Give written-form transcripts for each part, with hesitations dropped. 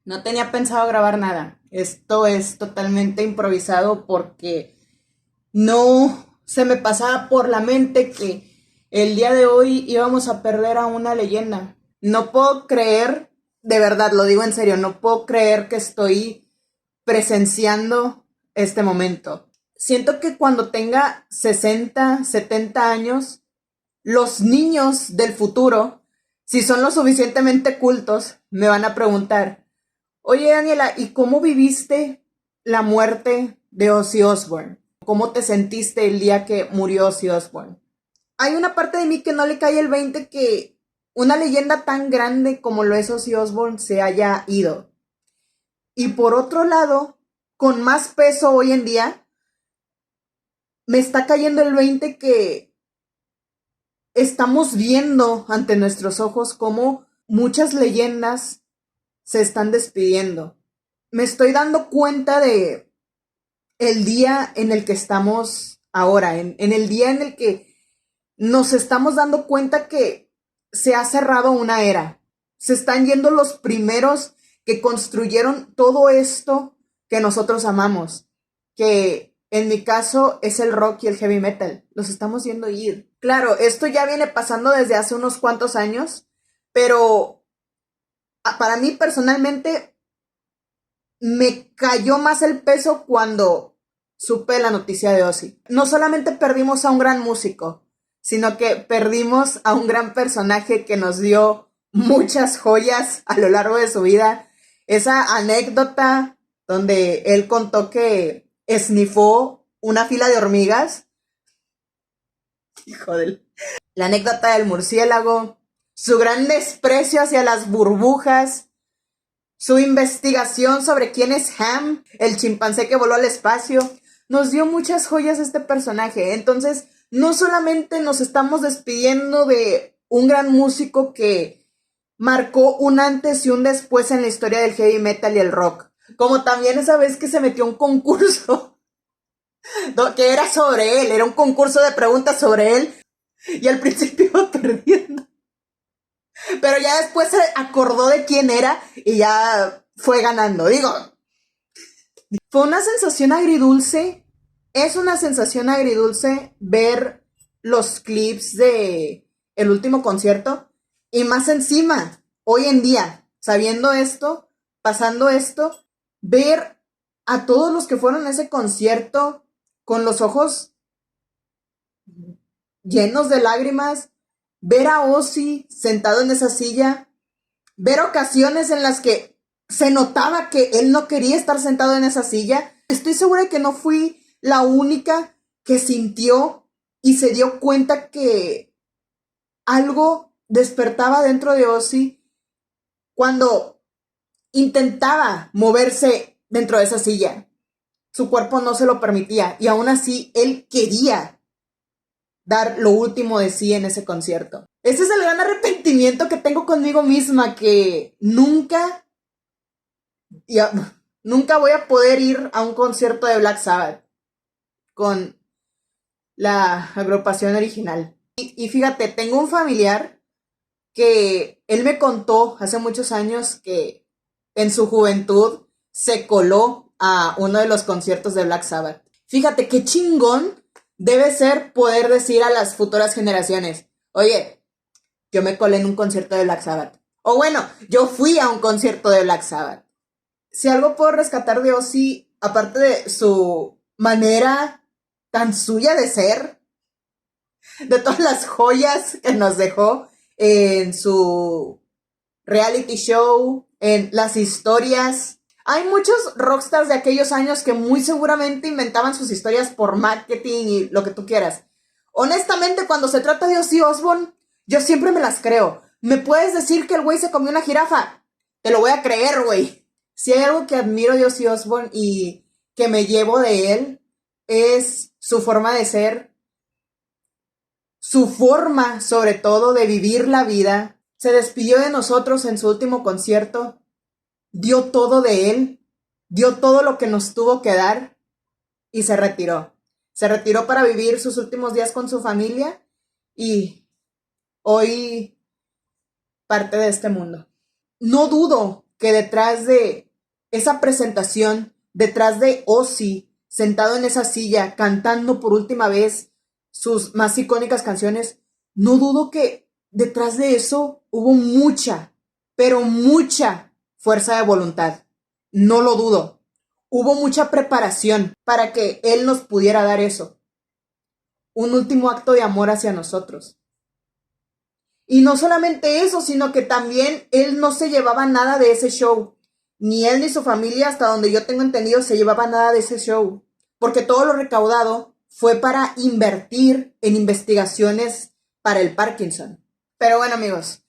No tenía pensado grabar nada. Esto es totalmente improvisado porque no se me pasaba por la mente que el día de hoy íbamos a perder a una leyenda. No puedo creer, de verdad, lo digo en serio, no puedo creer que estoy presenciando este momento. Siento que cuando tenga 60, 70 años, los niños del futuro, si son lo suficientemente cultos, me van a preguntar: oye, Daniela, ¿y cómo viviste la muerte de Ozzy Osbourne? ¿Cómo te sentiste el día que murió Ozzy Osbourne? Hay una parte de mí que no le cae el 20 que una leyenda tan grande como lo es Ozzy Osbourne se haya ido. Y por otro lado, con más peso hoy en día, me está cayendo el 20 que estamos viendo ante nuestros ojos cómo muchas leyendas se están despidiendo. Me estoy dando cuenta de el día en el que estamos ahora, en el día en el que nos estamos dando cuenta que se ha cerrado una era. Se están yendo los primeros que construyeron todo esto que nosotros amamos, que en mi caso es el rock y el heavy metal. Los estamos viendo ir. Claro, esto ya viene pasando desde hace unos cuantos años, pero para mí personalmente me cayó más el peso cuando supe la noticia de Ozzy. No solamente perdimos a un gran músico, sino que perdimos a un gran personaje que nos dio muchas joyas a lo largo de su vida. Esa anécdota donde él contó que esnifó una fila de hormigas. Hijo del... La anécdota del murciélago, su gran desprecio hacia las burbujas, su investigación sobre quién es Ham, el chimpancé que voló al espacio. Nos dio muchas joyas este personaje. Entonces, no solamente nos estamos despidiendo de un gran músico que marcó un antes y un después en la historia del heavy metal y el rock, como también esa vez que se metió a un concurso que era sobre él, era un concurso de preguntas sobre él, y al principio iba perdiendo. Pero ya después se acordó de quién era y ya fue ganando. Digo, fue una sensación agridulce. Es una sensación agridulce ver los clips de el último concierto. Y más encima, hoy en día, sabiendo esto, pasando esto, ver a todos los que fueron a ese concierto con los ojos llenos de lágrimas, ver a Ozzy sentado en esa silla, ver ocasiones en las que se notaba que él no quería estar sentado en esa silla. Estoy segura de que no fui la única que sintió y se dio cuenta que algo despertaba dentro de Ozzy cuando intentaba moverse dentro de esa silla. Su cuerpo no se lo permitía y aún así él quería dar lo último de sí en ese concierto. Ese es el gran arrepentimiento que tengo conmigo misma, que nunca voy a poder ir a un concierto de Black Sabbath con la agrupación original. Y fíjate, tengo un familiar que él me contó hace muchos años que en su juventud se coló a uno de los conciertos de Black Sabbath. Fíjate qué chingón debe ser poder decir a las futuras generaciones: oye, yo me colé en un concierto de Black Sabbath. O bueno, yo fui a un concierto de Black Sabbath. Si algo puedo rescatar de Ozzy, aparte de su manera tan suya de ser, de todas las joyas que nos dejó en su reality show, en las historias. Hay muchos rockstars de aquellos años que muy seguramente inventaban sus historias por marketing y lo que tú quieras. Honestamente, cuando se trata de Ozzy Osbourne, yo siempre me las creo. ¿Me puedes decir que el güey se comió una jirafa? Te lo voy a creer, güey. Si hay algo que admiro de Ozzy Osbourne y que me llevo de él, es su forma de ser, su forma, sobre todo, de vivir la vida. Se despidió de nosotros en su último concierto, dio todo de él, dio todo lo que nos tuvo que dar y se retiró. Se retiró para vivir sus últimos días con su familia y hoy parte de este mundo. No dudo que detrás de esa presentación, detrás de Ozzy, sentado en esa silla, cantando por última vez sus más icónicas canciones, no dudo que detrás de eso hubo mucha, pero mucha fuerza de voluntad. No lo dudo. Hubo mucha preparación para que Él nos pudiera dar eso. Un último acto de amor hacia nosotros. Y no solamente eso, sino que también Él no se llevaba nada de ese show. Ni él ni su familia, hasta donde yo tengo entendido, se llevaba nada de ese show. Porque todo lo recaudado fue para invertir en investigaciones para el Parkinson. Pero bueno, amigos,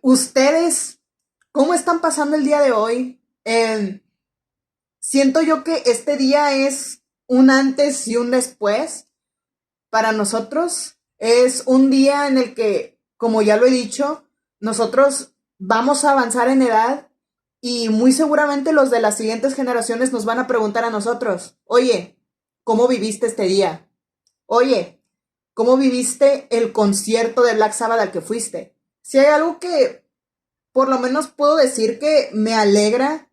ustedes, ¿cómo están pasando el día de hoy? Siento yo que este día es un antes y un después para nosotros. Es un día en el que, como ya lo he dicho, nosotros vamos a avanzar en edad y muy seguramente los de las siguientes generaciones nos van a preguntar a nosotros, oye, ¿cómo viviste este día? Oye, ¿cómo viviste el concierto de Black Sabbath al que fuiste? Si hay algo que por lo menos puedo decir que me alegra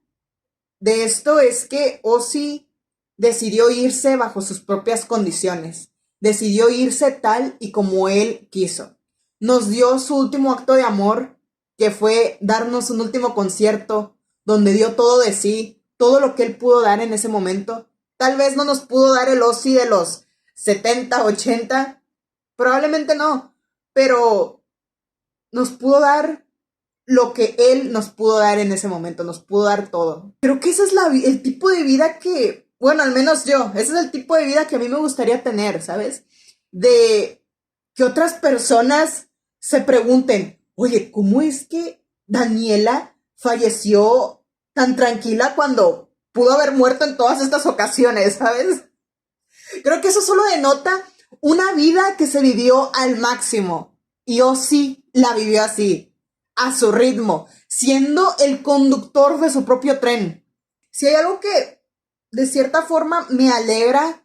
de esto es que Ozzy decidió irse bajo sus propias condiciones. Decidió irse tal y como él quiso. Nos dio su último acto de amor, que fue darnos un último concierto, donde dio todo de sí, todo lo que él pudo dar en ese momento. Tal vez no nos pudo dar el Ozzy de los 70, 80, probablemente no, pero nos pudo dar lo que él nos pudo dar en ese momento, nos pudo dar todo. Creo que ese es el tipo de vida que, bueno, al menos yo, ese es el tipo de vida que a mí me gustaría tener, ¿sabes? De que otras personas se pregunten, oye, ¿cómo es que Daniela falleció tan tranquila cuando pudo haber muerto en todas estas ocasiones, ¿sabes? Creo que eso solo denota una vida que se vivió al máximo. Y Ozzy la vivió así, a su ritmo, siendo el conductor de su propio tren. Si hay algo que de cierta forma me alegra,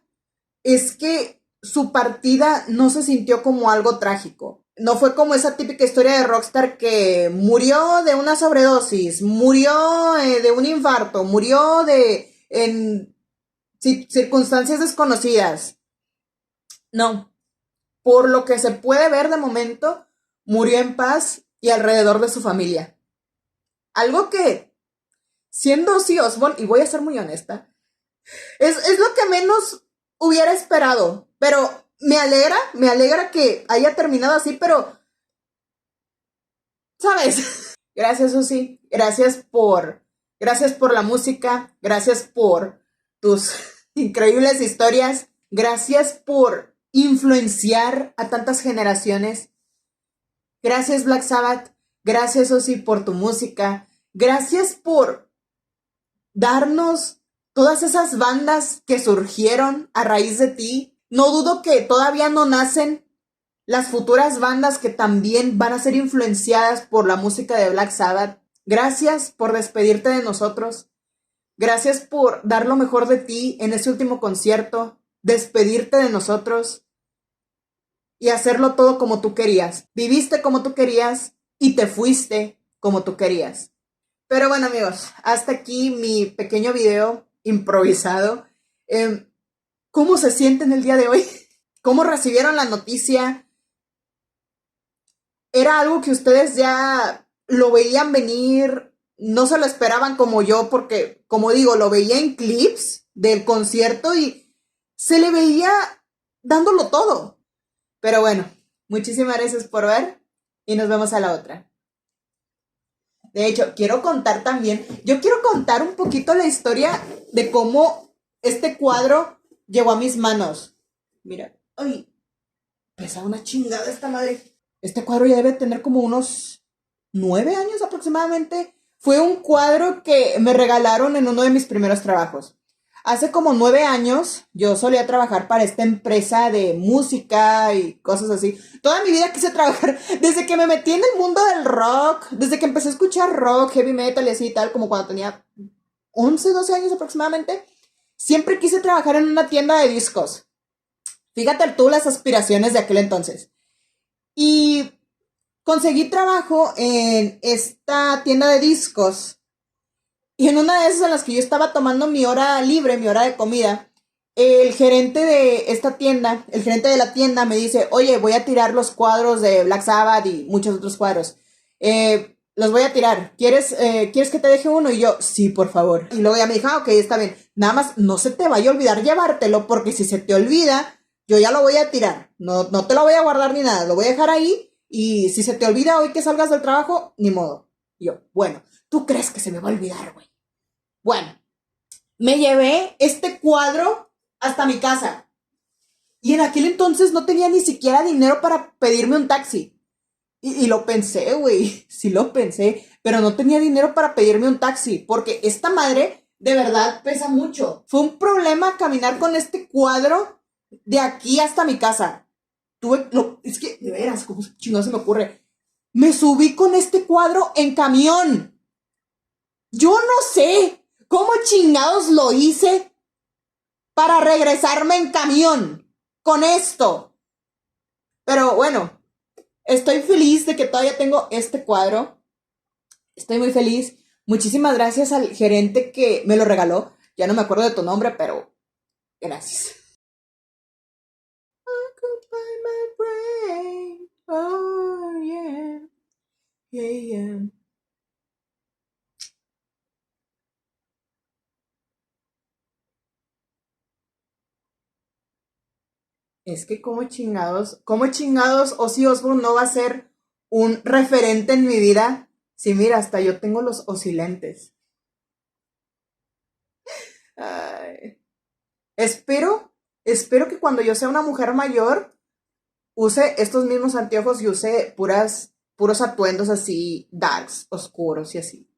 es que su partida no se sintió como algo trágico. No fue como esa típica historia de rockstar que murió de una sobredosis, murió de un infarto, murió en circunstancias desconocidas. No, por lo que se puede ver de momento, murió en paz y alrededor de su familia. Algo que, siendo Ozzy Osbourne, y voy a ser muy honesta, es lo que menos hubiera esperado, pero me alegra que haya terminado así, pero, ¿sabes? Gracias, Ozzy, gracias por la música, gracias por tus increíbles historias, gracias por influenciar a tantas generaciones. Gracias, Black Sabbath, gracias, Ozzy, por tu música, gracias por darnos todas esas bandas que surgieron a raíz de ti. No dudo que todavía no nacen las futuras bandas que también van a ser influenciadas por la música de Black Sabbath. Gracias por despedirte de nosotros. Gracias por dar lo mejor de ti en ese último concierto, despedirte de nosotros y hacerlo todo como tú querías. Viviste como tú querías y te fuiste como tú querías. Pero bueno, amigos, hasta aquí mi pequeño video improvisado. ¿Cómo se sienten el día de hoy? ¿Cómo recibieron la noticia? ¿Era algo que ustedes ya lo veían venir? ¿No se lo esperaban como yo? Porque, como digo, lo veía en clips del concierto y se le veía dándolo todo. Pero bueno, muchísimas gracias por ver y nos vemos a la otra. De hecho, quiero contar un poquito la historia de cómo este cuadro llegó a mis manos. Mira, ay, pesa una chingada esta madre. Este cuadro ya debe tener como unos 9 años aproximadamente. Fue un cuadro que me regalaron en uno de mis primeros trabajos. Hace como 9 años yo solía trabajar para esta empresa de música y cosas así. Toda mi vida quise trabajar, desde que me metí en el mundo del rock, desde que empecé a escuchar rock, heavy metal y así y tal, como cuando tenía 11, 12 años aproximadamente. Siempre quise trabajar en una tienda de discos. Fíjate tú las aspiraciones de aquel entonces. Y conseguí trabajo en esta tienda de discos Y en una de esas en las que yo estaba tomando mi hora libre, mi hora de comida, el gerente de esta tienda, el gerente de la tienda me dice, oye, voy a tirar los cuadros de Black Sabbath y muchos otros cuadros. Los voy a tirar. ¿Quieres que te deje uno? Y yo, sí, por favor. Y luego ya me dijo, ok, está bien. Nada más no se te vaya a olvidar llevártelo, porque si se te olvida, yo ya lo voy a tirar. No te lo voy a guardar ni nada. Lo voy a dejar ahí. Y si se te olvida hoy que salgas del trabajo, ni modo. Y yo, bueno, ¿tú crees que se me va a olvidar, güey? Bueno, me llevé este cuadro hasta mi casa. Y en aquel entonces no tenía ni siquiera dinero para pedirme un taxi. Y lo pensé, güey, sí lo pensé, pero no tenía dinero para pedirme un taxi, porque esta madre de verdad pesa mucho. Fue un problema caminar con este cuadro de aquí hasta mi casa. Es que, de veras, ¿cómo chingado se me ocurre? Me subí con este cuadro en camión. Yo no sé cómo chingados lo hice para regresarme en camión con esto. Pero bueno, estoy feliz de que todavía tengo este cuadro. Estoy muy feliz. Muchísimas gracias al gerente que me lo regaló. Ya no me acuerdo de tu nombre, pero gracias. Occupy my brain. Oh, yeah. Yeah, yeah. Es que cómo chingados Ozzy Osbourne no va a ser un referente en mi vida. Sí, mira, hasta yo tengo los oscilentes. Ay. Espero que cuando yo sea una mujer mayor use estos mismos anteojos y use puros atuendos así darks, oscuros y así.